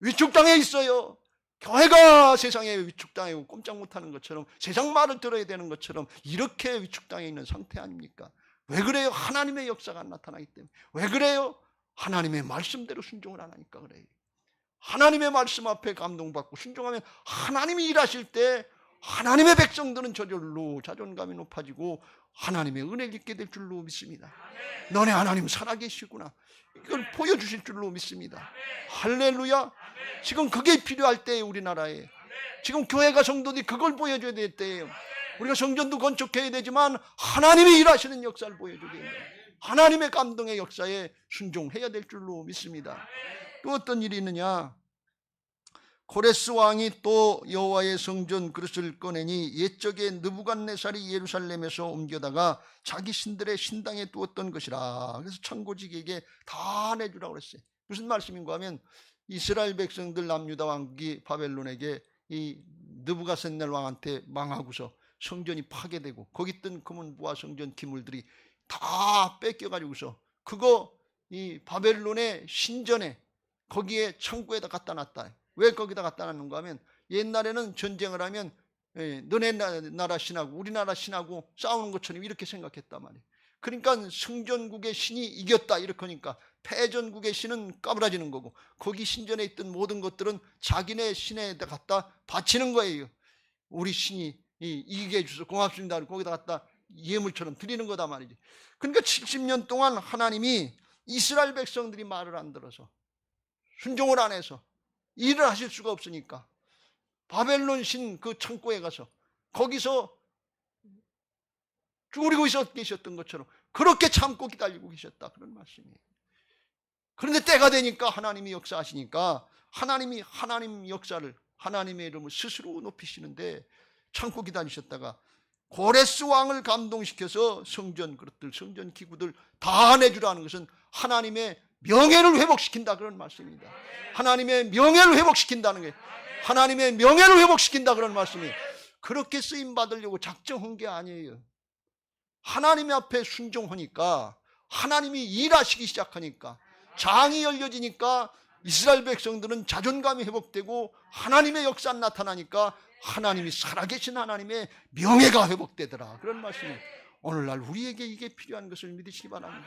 위축당해 있어요. 교회가 세상에 위축당하고 꼼짝 못하는 것처럼 세상 말을 들어야 되는 것처럼 이렇게 위축당해 있는 상태 아닙니까? 왜 그래요? 하나님의 역사가 안 나타나기 때문에. 왜 그래요? 하나님의 말씀대로 순종을 안 하니까 그래요. 하나님의 말씀 앞에 감동받고 순종하면 하나님이 일하실 때 하나님의 백성들은 저절로 자존감이 높아지고 하나님의 은혜를 입게 될 줄로 믿습니다. 너네 하나님 살아계시구나. 이걸 보여주실 줄로 믿습니다. 할렐루야. 지금 그게 필요할 때에 우리나라에 지금 교회가 성도들이 그걸 보여줘야 될 때예요. 우리가 성전도 건축해야 되지만 하나님이 일하시는 역사를 보여줘야 됩니다. 하나님의 감동의 역사에 순종해야 될 줄로 믿습니다. 또 어떤 일이 있느냐. 고레스 왕이 또 여호와의 성전 그릇을 꺼내니 옛적에 느부갓네살이 예루살렘에서 옮겨다가 자기 신들의 신당에 두었던 것이라. 그래서 청고직에게 다 내주라고 그랬어요. 무슨 말씀인가 하면 이스라엘 백성들 남유다 왕국이 바벨론에게 이 느부갓네살 왕한테 망하고서 성전이 파괴되고 거기 있던 금은보화 성전 기물들이 다 뺏겨가지고서 그거 이 바벨론의 신전에 거기에 창고에다 갖다 놨다. 왜 거기다 갖다 놨는가 하면 옛날에는 전쟁을 하면 너네 나라 신하고 우리나라 신하고 싸우는 것처럼 이렇게 생각했단 말이에요. 그러니까 승전국의 신이 이겼다 이렇게 하니까 패전국의 신은 까부라지는 거고 거기 신전에 있던 모든 것들은 자기네 신에다 갖다 바치는 거예요. 우리 신이 이기게 해주셔서 고맙습니다. 거기다 갖다 예물처럼 드리는 거다 말이지. 그러니까 70년 동안 하나님이 이스라엘 백성들이 말을 안 들어서 순종을 안 해서 일을 하실 수가 없으니까 바벨론 신 그 창고에 가서 거기서 죽으리고 계셨던 것처럼 그렇게 참고 기다리고 계셨다 그런 말씀이에요. 그런데 때가 되니까 하나님이 역사하시니까 하나님이 하나님 역사를 하나님의 이름을 스스로 높이시는데 참고 기다리셨다가 고레스 왕을 감동시켜서 성전 그릇들 성전 기구들 다 내주라는 것은 하나님의 명예를 회복시킨다 그런 말씀입니다. 하나님의 명예를 회복시킨다는 게 하나님의 명예를 회복시킨다 그런 말씀이에요. 그렇게 쓰임 받으려고 작정한 게 아니에요. 하나님 앞에 순종하니까 하나님이 일하시기 시작하니까 장이 열려지니까 이스라엘 백성들은 자존감이 회복되고 하나님의 역사 나타나니까 하나님이 살아계신 하나님의 명예가 회복되더라 그런 말씀이에요. 오늘날 우리에게 이게 필요한 것을 믿으시기 바랍니다.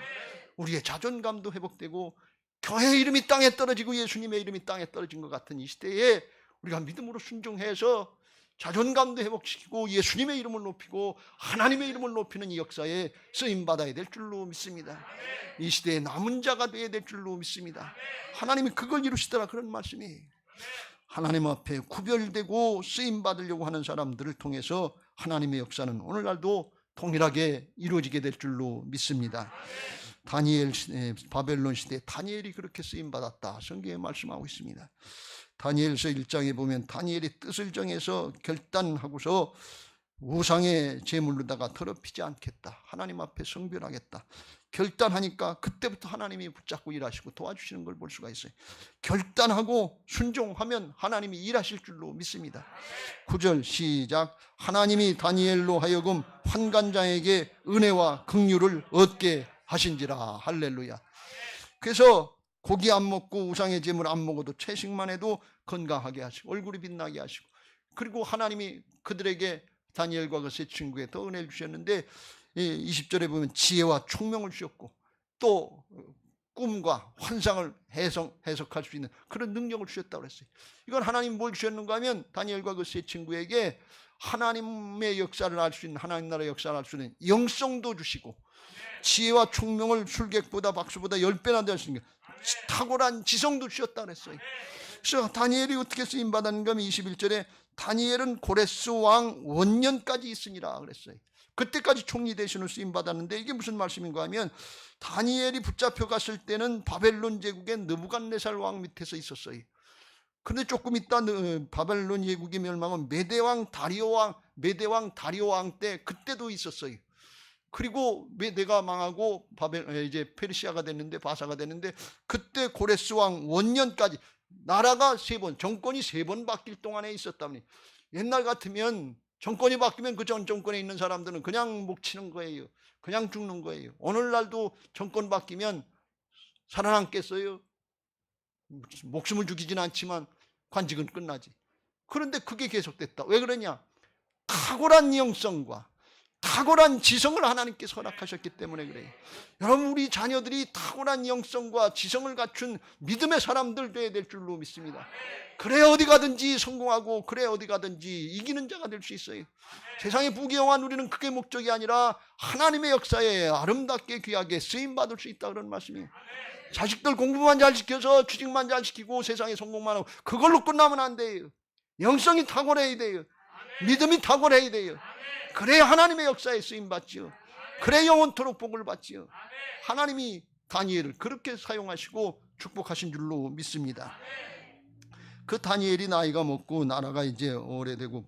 우리의 자존감도 회복되고 교회의 이름이 땅에 떨어지고 예수님의 이름이 땅에 떨어진 것 같은 이 시대에 우리가 믿음으로 순종해서 자존감도 회복시키고 예수님의 이름을 높이고 하나님의 이름을 높이는 이 역사에 쓰임받아야 될 줄로 믿습니다. 이 시대에 남은 자가 되어야 될 줄로 믿습니다. 하나님이 그걸 이루시더라 그런 말씀이에요. 하나님 앞에 구별되고 쓰임받으려고 하는 사람들을 통해서 하나님의 역사는 오늘날도 동일하게 이루어지게 될 줄로 믿습니다. 다니엘 바벨론 시대에 다니엘이 그렇게 쓰임받았다 성경에 말씀하고 있습니다. 다니엘서 1장에 보면 다니엘이 뜻을 정해서 결단하고서 우상의 제물로다가 더럽히지 않겠다. 하나님 앞에 성별하겠다. 결단하니까 그때부터 하나님이 붙잡고 일하시고 도와주시는 걸 볼 수가 있어요. 결단하고 순종하면 하나님이 일하실 줄로 믿습니다. 9절 시작. 하나님이 다니엘로 하여금 환관장에게 은혜와 긍휼을 얻게 하신지라. 할렐루야. 그래서 고기 안 먹고 우상의 제물 안 먹어도 채식만 해도 건강하게 하시고 얼굴이 빛나게 하시고 그리고 하나님이 그들에게 다니엘과 그 세 친구에 더 은혜를 주셨는데 20절에 보면 지혜와 총명을 주셨고 또 꿈과 환상을 해석할 수 있는 그런 능력을 주셨다고 그랬어요. 이건 하나님 뭘 주셨는가 하면 다니엘과 그 세 친구에게 하나님의 역사를 알 수 있는 하나님 나라의 역사를 알 수 있는 영성도 주시고 지혜와 총명을 술객보다 박수보다 10배나 될 수 있는 탁월한 지성도 주셨다 그랬어요. 그래서 다니엘이 어떻게 쓰임받았는가 하면 21절에 다니엘은 고레스 왕 원년까지 있으니라 그랬어요. 그때까지 총리 대신으로 쓰임받았는데 이게 무슨 말씀인가 하면 다니엘이 붙잡혀 갔을 때는 바벨론 제국의 느부갓네살 왕 밑에서 있었어요. 그런데 조금 있다 바벨론 제국이 멸망은 메대왕 다리오 왕 때 그때도 있었어요. 그리고 메대가 망하고 이제 페르시아가 됐는데 바사가 됐는데 그때 고레스 왕 원년까지 나라가 3번 정권이 3번 바뀔 동안에 있었다니. 옛날 같으면 정권이 바뀌면 그 전 정권에 있는 사람들은 그냥 묵치는 거예요. 그냥 죽는 거예요. 오늘날도 정권 바뀌면 살아남겠어요? 목숨을 죽이진 않지만 관직은 끝나지. 그런데 그게 계속됐다. 왜 그러냐? 탁월한 영성과 탁월한 지성을 하나님께서 허락하셨기 때문에 그래요. 여러분 우리 자녀들이 탁월한 영성과 지성을 갖춘 믿음의 사람들 되어야 될 줄로 믿습니다. 그래야 어디 가든지 성공하고 그래야 어디 가든지 이기는 자가 될 수 있어요. 세상에 부귀영화한 우리는 그게 목적이 아니라 하나님의 역사에 아름답게 귀하게 쓰임받을 수 있다 그런 말씀이에요. 자식들 공부만 잘 시켜서 취직만 잘 시키고 세상에 성공만 하고 그걸로 끝나면 안 돼요. 영성이 탁월해야 돼요. 믿음이 탁월해야 돼요. 그래야 하나님의 역사에 쓰임받지요. 그래야 영원토록 복을 받지요. 하나님이 다니엘을 그렇게 사용하시고 축복하신 줄로 믿습니다. 그 다니엘이 나이가 먹고 나라가 이제 오래되고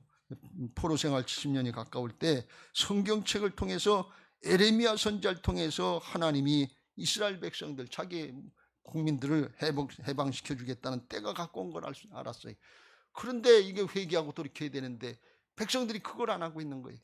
포로 생활 70년이 가까울 때 성경책을 통해서 에레미야 선지자를 통해서 하나님이 이스라엘 백성들, 자기 국민들을 해방시켜 주겠다는 때가 갖고 온 걸 알았어요. 그런데 이게 회개하고 돌이켜야 되는데 백성들이 그걸 안 하고 있는 거예요.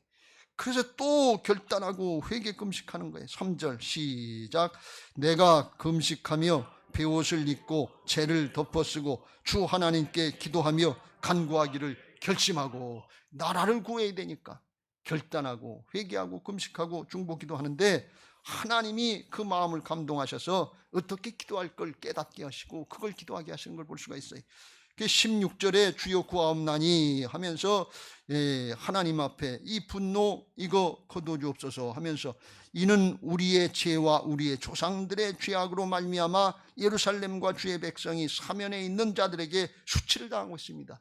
그래서 또 결단하고 회개 금식하는 거예요. 3절 시작. 내가 금식하며 베옷을 입고 죄를 덮어쓰고 주 하나님께 기도하며 간구하기를 결심하고, 나라를 구해야 되니까 결단하고 회개하고 금식하고 중보기도 하는데 하나님이 그 마음을 감동하셔서 어떻게 기도할 걸 깨닫게 하시고 그걸 기도하게 하시는 걸 볼 수가 있어요. 16절에 주여 구하옵나니 하면서 하나님 앞에 이 분노 이거 거둬주옵소서 하면서, 이는 우리의 죄와 우리의 조상들의 죄악으로 말미암아 예루살렘과 주의 백성이 사면에 있는 자들에게 수치를 당하고 있습니다.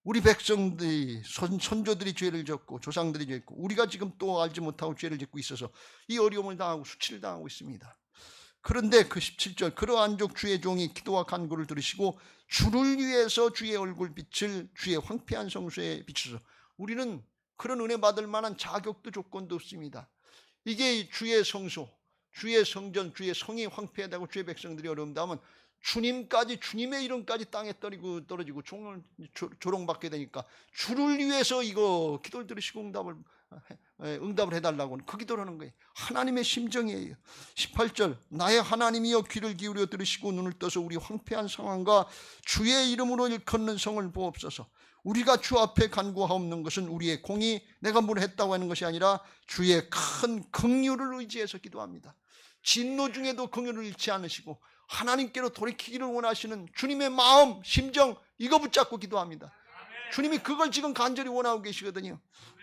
우리 백성들이 선조들이 죄를 졌고 조상들이 죄 짓고 우리가 지금 또 알지 못하고 죄를 짓고 있어서 이 어려움을 당하고 수치를 당하고 있습니다. 그런데 그 17절 그러한 족 주의 종이 기도와 간구를 들으시고 주를 위해서 주의 얼굴빛을 주의 황폐한 성소에 비추소서. 우리는 그런 은혜 받을 만한 자격도 조건도 없습니다. 이게 주의 성소, 주의 성전, 주의 성이 황폐하다고 주의 백성들이 어려움 당하면 주님까지, 주님의 이름까지 땅에 떨어지고 조롱받게 되니까 주를 위해서 이거 기도를 들으시고 응답을 해달라고 그 기도를 하는 거예요. 하나님의 심정이에요. 18절 나의 하나님이여 귀를 기울여 들으시고 눈을 떠서 우리 황폐한 상황과 주의 이름으로 일컫는 성을 보옵소서. 우리가 주 앞에 간구하옵는 것은 우리의 공이 내가 뭘 했다고 하는 것이 아니라 주의 큰 긍휼을 의지해서 기도합니다. 진노 중에도 긍휼을 잃지 않으시고 하나님께로 돌이키기를 원하시는 주님의 마음, 심정, 이거 붙잡고 기도합니다. 주님이 그걸 지금 간절히 원하고 계시거든요.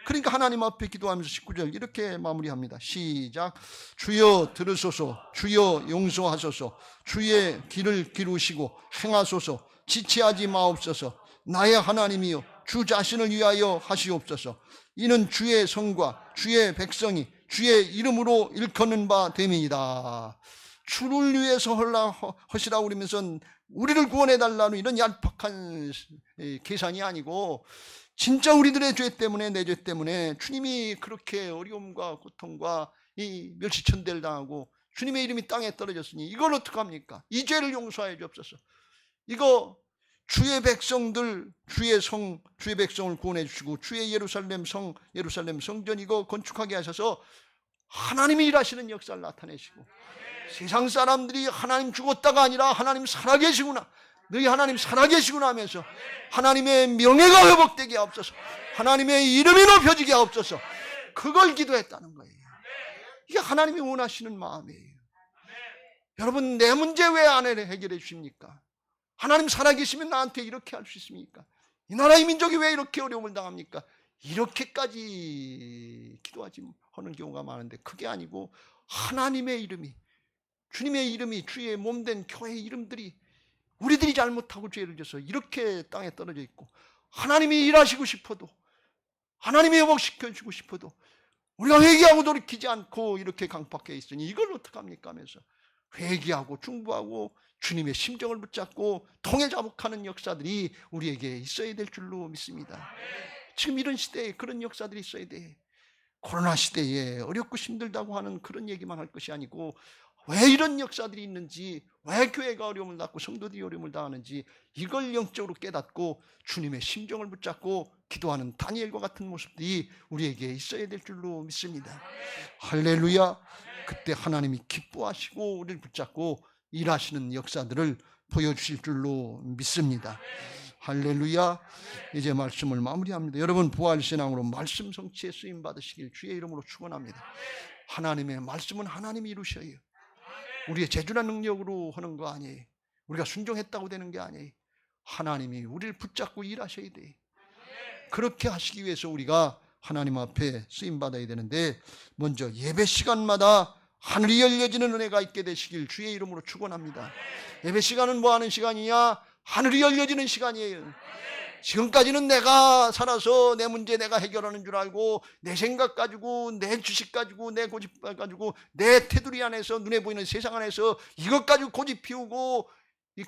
그러니까 하나님 앞에 기도하면서 19절 이렇게 마무리합니다. 시작. 주여 들으소서, 주여 용서하소서, 주의 길을 기루시고 행하소서, 지체하지 마옵소서. 나의 하나님이여 주 자신을 위하여 하시옵소서. 이는 주의 성과 주의 백성이 주의 이름으로 일컫는 바 됨이니이다. 주를 위해서 하시라고 그러면서 우리를 구원해달라는 이런 얄팍한 계산이 아니고 진짜 우리들의 죄 때문에, 내 죄 때문에 주님이 그렇게 어려움과 고통과 이 멸시천대를 당하고 주님의 이름이 땅에 떨어졌으니 이걸 어떡합니까? 이 죄를 용서해 주옵소서. 이거 주의 백성들, 주의 백성을 구원해 주시고 주의 예루살렘 성전 이거 건축하게 하셔서 하나님이 일하시는 역사를 나타내시고, 세상 사람들이 하나님 죽었다가 아니라 하나님 살아계시구나, 너희 하나님 살아계시구나 하면서 하나님의 명예가 회복되게 하옵소서, 하나님의 이름이 높여지게 하옵소서, 그걸 기도했다는 거예요. 이게 하나님이 원하시는 마음이에요. 여러분, 내 문제 왜 안 해결해 주십니까? 하나님 살아계시면 나한테 이렇게 할 수 있습니까? 이 나라의 민족이 왜 이렇게 어려움을 당합니까? 이렇게까지 기도하지 하는 경우가 많은데 그게 아니고 하나님의 이름이, 주님의 이름이, 주의 몸된 교회의 이름들이 우리들이 잘못하고 죄를 져서 이렇게 땅에 떨어져 있고 하나님이 일하시고 싶어도, 하나님이 회복시켜주고 싶어도 우리가 회개하고 돌이키지 않고 이렇게 강박해 있으니 이걸 어떡합니까 하면서 회개하고 중보하고 주님의 심정을 붙잡고 통일자복하는 역사들이 우리에게 있어야 될 줄로 믿습니다. 지금 이런 시대에 그런 역사들이 있어야 돼. 코로나 시대에 어렵고 힘들다고 하는 그런 얘기만 할 것이 아니고 왜 이런 역사들이 있는지, 왜 교회가 어려움을 당하고 성도들이 어려움을 당하는지 이걸 영적으로 깨닫고 주님의 심정을 붙잡고 기도하는 다니엘과 같은 모습들이 우리에게 있어야 될 줄로 믿습니다. 할렐루야. 그때 하나님이 기뻐하시고 우리를 붙잡고 일하시는 역사들을 보여주실 줄로 믿습니다. 할렐루야. 이제 말씀을 마무리합니다. 여러분, 부활신앙으로 말씀 성취에 쓰임 받으시길 주의 이름으로 축원합니다. 하나님의 말씀은 하나님이 이루셔요. 우리의 재주나 능력으로 하는 거 아니에요. 우리가 순종했다고 되는 게 아니에요. 하나님이 우리를 붙잡고 일하셔야 돼. 그렇게 하시기 위해서 우리가 하나님 앞에 쓰임 받아야 되는데, 먼저 예배 시간마다 하늘이 열려지는 은혜가 있게 되시길 주의 이름으로 축원합니다. 예배 시간은 뭐 하는 시간이냐? 하늘이 열려지는 시간이에요. 지금까지는 내가 살아서 내 문제 내가 해결하는 줄 알고 내 생각 가지고, 내 주식 가지고, 내 고집 가지고, 내 테두리 안에서, 눈에 보이는 세상 안에서 이것 가지고 고집 피우고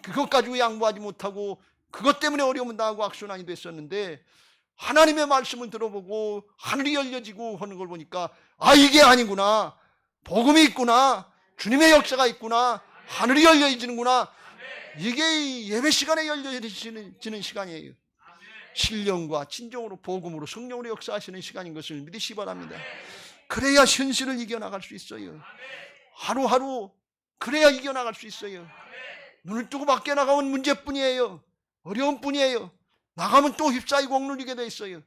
그것 가지고 양보하지 못하고 그것 때문에 어려움을 당하고 악순환이 됐었는데 하나님의 말씀을 들어보고 하늘이 열려지고 하는 걸 보니까 이게 아니구나, 복음이 있구나, 주님의 역사가 있구나, 하늘이 열려지는구나. 이게 예배 시간에 열려지는 시간이에요. 신령과 진정으로 복음으로 성령으로 역사하시는 시간인 것을 믿으시기 바랍니다. 그래야 현실을 이겨나갈 수 있어요. 하루하루 그래야 이겨나갈 수 있어요. 눈을 뜨고 밖에 나가면 문제뿐이에요. 어려움뿐이에요. 나가면 또 휩싸이고 억눌리게 돼 있어요.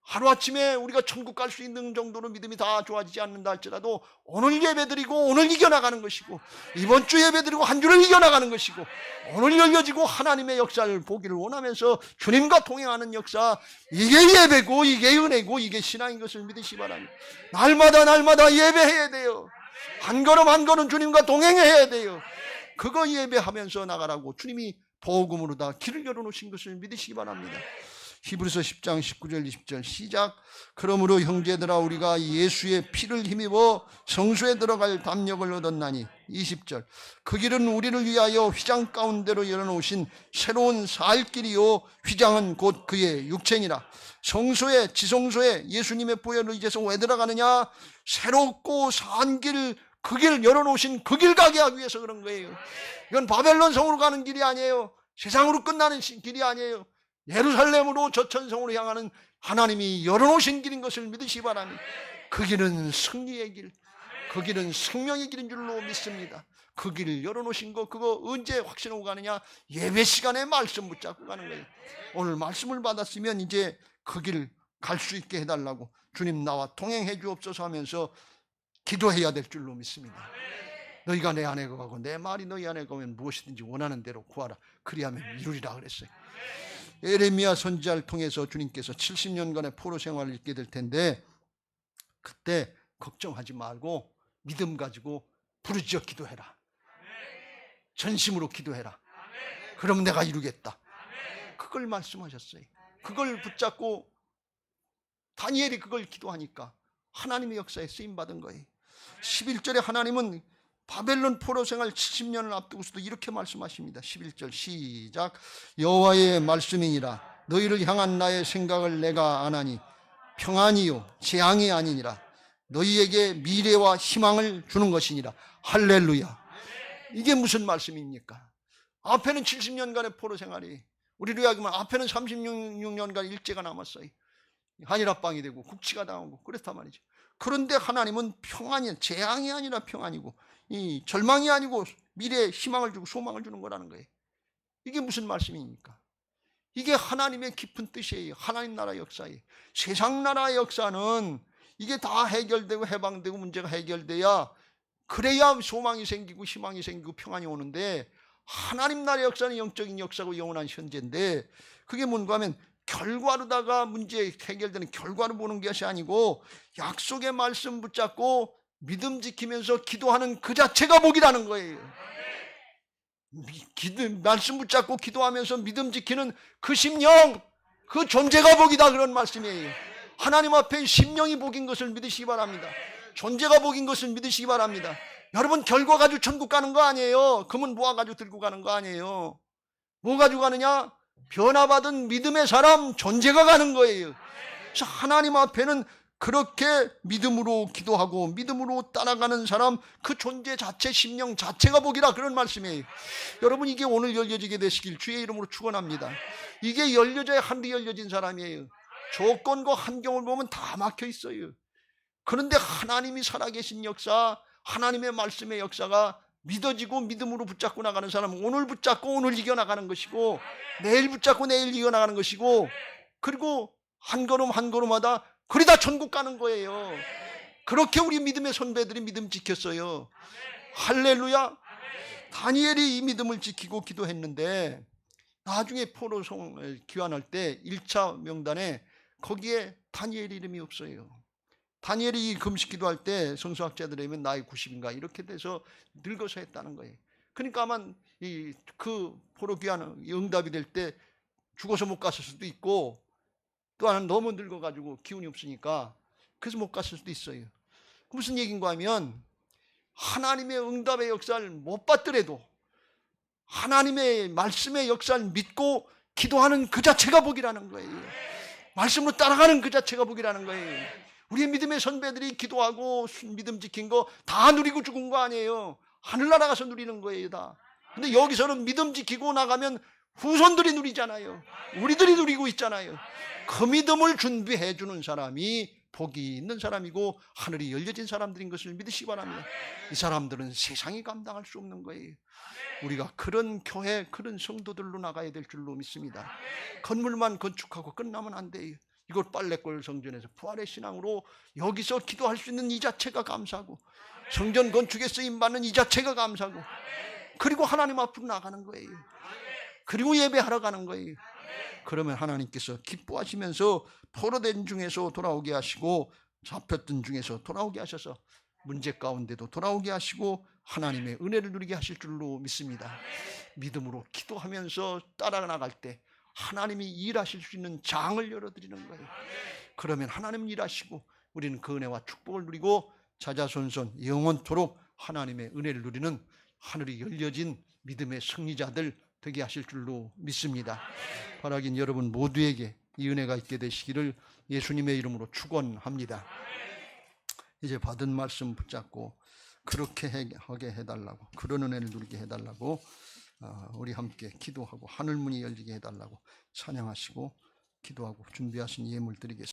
하루아침에 우리가 천국 갈 수 있는 정도로 믿음이 다 좋아지지 않는다 할지라도 오늘 예배드리고 오늘 이겨나가는 것이고, 이번 주 예배드리고 한 주를 이겨나가는 것이고, 오늘 열려지고 하나님의 역사를 보기를 원하면서 주님과 동행하는 역사, 이게 예배고 이게 은혜고 이게 신앙인 것을 믿으시기 바랍니다. 날마다 예배해야 돼요. 한 걸음 한 걸음 주님과 동행해야 돼요. 그거 예배하면서 나가라고 주님이 복음으로 다 길을 열어놓으신 것을 믿으시기 바랍니다. 히브리서 10장 19절 20절 시작. 그러므로 형제들아, 우리가 예수의 피를 힘입어 성소에 들어갈 담력을 얻었나니. 20절. 그 길은 우리를 위하여 휘장 가운데로 열어놓으신 새로운 살 길이요, 휘장은 곧 그의 육체니라. 성소에, 지성소에 예수님의 보혈을 의지해서 왜 들어가느냐? 새롭고 산 길, 그 길 열어놓으신 그 길 가게 하기 위해서 그런 거예요. 이건 바벨론 성으로 가는 길이 아니에요. 세상으로 끝나는 길이 아니에요. 예루살렘으로 저천성으로 향하는 하나님이 열어놓으신 길인 것을 믿으시기 바랍니다. 그 길은 승리의 길, 그 길은 생명의 길인 줄로 믿습니다. 그 길을 열어놓으신 거, 그거 언제 확신하고 가느냐? 예배 시간에 말씀 붙잡고 가는 거예요. 오늘 말씀을 받았으면 이제 그 길 갈 수 있게 해달라고, 주님 나와 동행해 주옵소서 하면서 기도해야 될 줄로 믿습니다. 너희가 내 안에 거하고 내 말이 너희 안에 거하면 무엇이든지 원하는 대로 구하라, 그리하면 이루리라 그랬어요. 예레미야 선지자를 통해서 주님께서 70년간의 포로 생활을 있게 될 텐데, 그때 걱정하지 말고 믿음 가지고 부르짖어 기도해라. 전심으로 기도해라. 그러면 내가 이루겠다. 그걸 말씀하셨어요. 그걸 붙잡고 다니엘이 그걸 기도하니까 하나님의 역사에 쓰임받은 거예요. 11절에 하나님은 바벨론 포로 생활 70년을 앞두고서도 이렇게 말씀하십니다. 11절 시작. 여호와의 말씀이니라. 너희를 향한 나의 생각을 내가 아나니 평안이요 재앙이 아니니라. 너희에게 미래와 희망을 주는 것이니라. 할렐루야. 이게 무슨 말씀입니까? 앞에는 70년간의 포로 생활이, 우리로 이야기하면 앞에는 36년간 일제가 남았어요. 한일합방이 되고 국치가 당하고 그렇단 말이죠. 그런데 하나님은 평안이, 재앙이 아니라 평안이고, 이 절망이 아니고 미래에 희망을 주고 소망을 주는 거라는 거예요. 이게 무슨 말씀입니까? 이게 하나님의 깊은 뜻이에요. 하나님 나라의 역사예요. 세상 나라의 역사는 이게 다 해결되고 해방되고 문제가 해결돼야, 그래야 소망이 생기고 희망이 생기고 평안이 오는데, 하나님 나라의 역사는 영적인 역사고 영원한 현재인데, 그게 뭔가 하면 결과로다가 문제 해결되는 결과로 보는 것이 아니고, 약속의 말씀 붙잡고 믿음 지키면서 기도하는 그 자체가 복이라는 거예요. 말씀 붙잡고 기도하면서 믿음 지키는 그 심령, 그 존재가 복이다, 그런 말씀이에요. 하나님 앞에 심령이 복인 것을 믿으시기 바랍니다. 존재가 복인 것을 믿으시기 바랍니다. 여러분, 결과 가지고 천국 가는 거 아니에요. 금은 모아가지고 들고 가는 거 아니에요. 뭐 가지고 가느냐? 변화받은 믿음의 사람, 존재가 가는 거예요. 그래서 하나님 앞에는 그렇게 믿음으로 기도하고 믿음으로 따라가는 사람, 그 존재 자체, 심령 자체가 복이라, 그런 말씀이에요. 여러분, 이게 오늘 열려지게 되시길 주의 이름으로 축원합니다. 이게 열려져야 하늘이 열려진 사람이에요. 조건과 환경을 보면 다 막혀 있어요. 그런데 하나님이 살아계신 역사, 하나님의 말씀의 역사가 믿어지고 믿음으로 붙잡고 나가는 사람은 오늘 붙잡고 오늘 이겨나가는 것이고, 내일 붙잡고 내일 이겨나가는 것이고, 그리고 한 걸음 한 걸음마다 그러다 천국 가는 거예요. 그렇게 우리 믿음의 선배들이 믿음 지켰어요. 할렐루야. 다니엘이 이 믿음을 지키고 기도했는데, 나중에 포로성을 귀환할 때 1차 명단에 거기에 다니엘 이름이 없어요. 다니엘이 금식 기도할 때 성서학자들에 의하면 나이 90인가 이렇게 돼서 늙어서 했다는 거예요. 그러니까 아마 그 포로 귀환 응답이 될 때 죽어서 못 갔을 수도 있고, 또 하나는 너무 늙어가지고 기운이 없으니까 그래서 못 갔을 수도 있어요. 무슨 얘기인가 하면, 하나님의 응답의 역사를 못 받더라도 하나님의 말씀의 역사를 믿고 기도하는 그 자체가 복이라는 거예요. 말씀으로 따라가는 그 자체가 복이라는 거예요. 우리의 믿음의 선배들이 기도하고 믿음 지킨 거 다 누리고 죽은 거 아니에요. 하늘나라 가서 누리는 거예요, 다. 근데 여기서는 믿음 지키고 나가면 후손들이 누리잖아요. 우리들이 누리고 있잖아요. 그 믿음을 준비해 주는 사람이 복이 있는 사람이고 하늘이 열려진 사람들인 것을 믿으시기 바랍니다. 이 사람들은 세상이 감당할 수 없는 거예요. 우리가 그런 교회, 그런 성도들로 나가야 될 줄로 믿습니다. 건물만 건축하고 끝나면 안 돼요. 이걸 빨래골 성전에서 부활의 신앙으로 여기서 기도할 수 있는 이 자체가 감사하고, 성전 건축에 쓰임받는 이 자체가 감사하고, 그리고 하나님 앞으로 나가는 거예요. 그리고 예배하러 가는 거예요. 그러면 하나님께서 기뻐하시면서 포로된 중에서 돌아오게 하시고, 잡혔던 중에서 돌아오게 하셔서 문제 가운데도 돌아오게 하시고 하나님의 은혜를 누리게 하실 줄로 믿습니다. 믿음으로 기도하면서 따라나갈 때 하나님이 일하실 수 있는 장을 열어드리는 거예요. 그러면 하나님 일하시고 우리는 그 은혜와 축복을 누리고 자자손손 영원토록 하나님의 은혜를 누리는 하늘이 열려진 믿음의 승리자들 되게 하실 줄로 믿습니다. 바라긴 여러분 모두에게 이 은혜가 있게 되시기를 예수님의 이름으로 축원합니다. 이제 받은 말씀 붙잡고 그렇게 하게 해달라고, 그런 은혜를 누리게 해달라고 우리 함께 기도하고 하늘문이 열리게 해달라고 찬양하시고 기도하고 준비하신 예물 드리겠습니다.